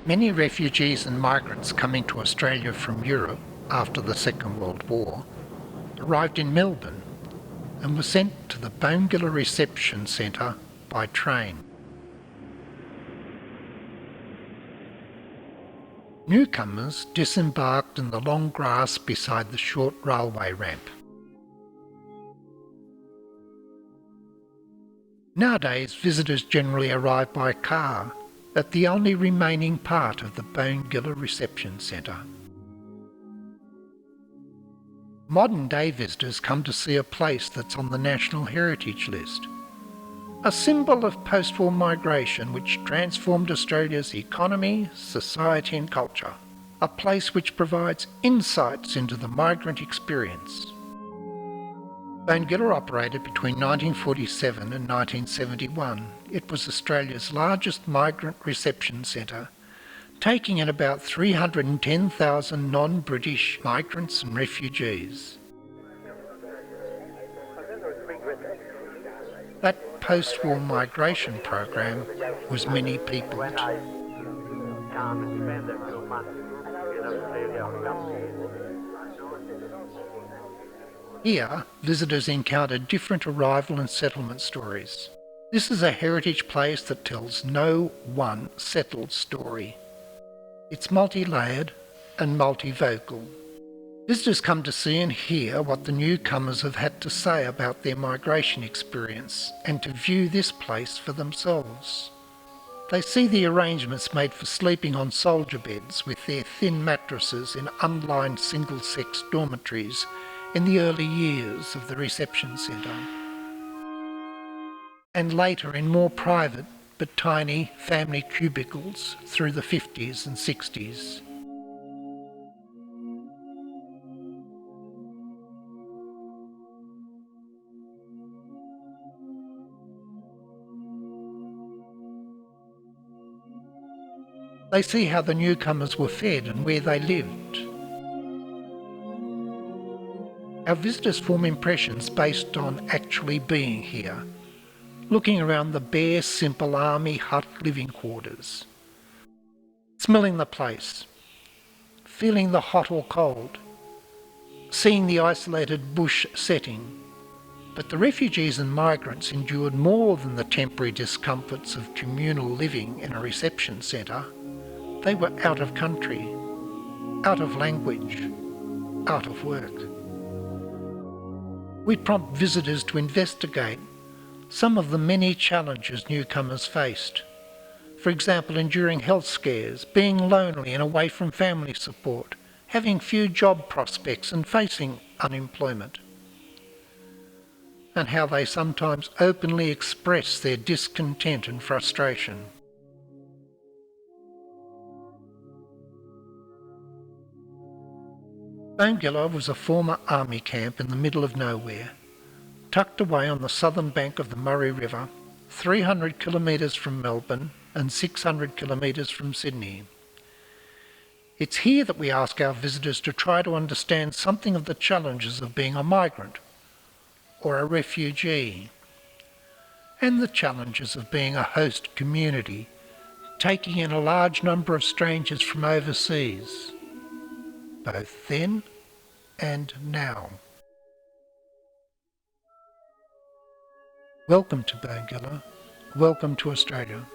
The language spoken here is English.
Many refugees and migrants coming to Australia from Europe after the Second World War arrived in Melbourne and were sent to the Bonegilla Reception Centre by train. Newcomers disembarked in the long grass beside the short railway ramp. Nowadays, visitors generally arrive by car at the only remaining part of the Bonegilla Reception Centre. Modern-day visitors come to see a place that's on the National Heritage List, a symbol of post-war migration which transformed Australia's economy, society and culture, a place which provides insights into the migrant experience. Bonegilla operated between 1947 and 1971. It was Australia's largest migrant reception centre, taking in about 310,000 non-British migrants and refugees. That post-war migration program was many-peopled. Here, visitors encounter different arrival and settlement stories. This is a heritage place that tells no one settled story. It's multi-layered and multivocal. Visitors come to see and hear what the newcomers have had to say about their migration experience and to view this place for themselves. They see the arrangements made for sleeping on soldier beds with their thin mattresses in unlined single-sex dormitories in the early years of the reception centre, and later in more private but tiny family cubicles through the 50s and 60s. They see how the newcomers were fed and where they lived. Our visitors form impressions based on actually being here, looking around the bare, simple army hut living quarters, smelling the place, feeling the hot or cold, seeing the isolated bush setting. But the refugees and migrants endured more than the temporary discomforts of communal living in a reception centre. They were out of country, out of language, out of work. We prompt visitors to investigate some of the many challenges newcomers faced. For example, enduring health scares, being lonely and away from family support, having few job prospects and facing unemployment, and how they sometimes openly express their discontent and frustration. Bonegilla was a former army camp in the middle of nowhere, tucked away on the southern bank of the Murray River, 300 kilometres from Melbourne and 600 kilometres from Sydney. It's here that we ask our visitors to try to understand something of the challenges of being a migrant or a refugee, and the challenges of being a host community, taking in a large number of strangers from overseas, both then and now. Welcome to Bonegilla. Welcome to Australia.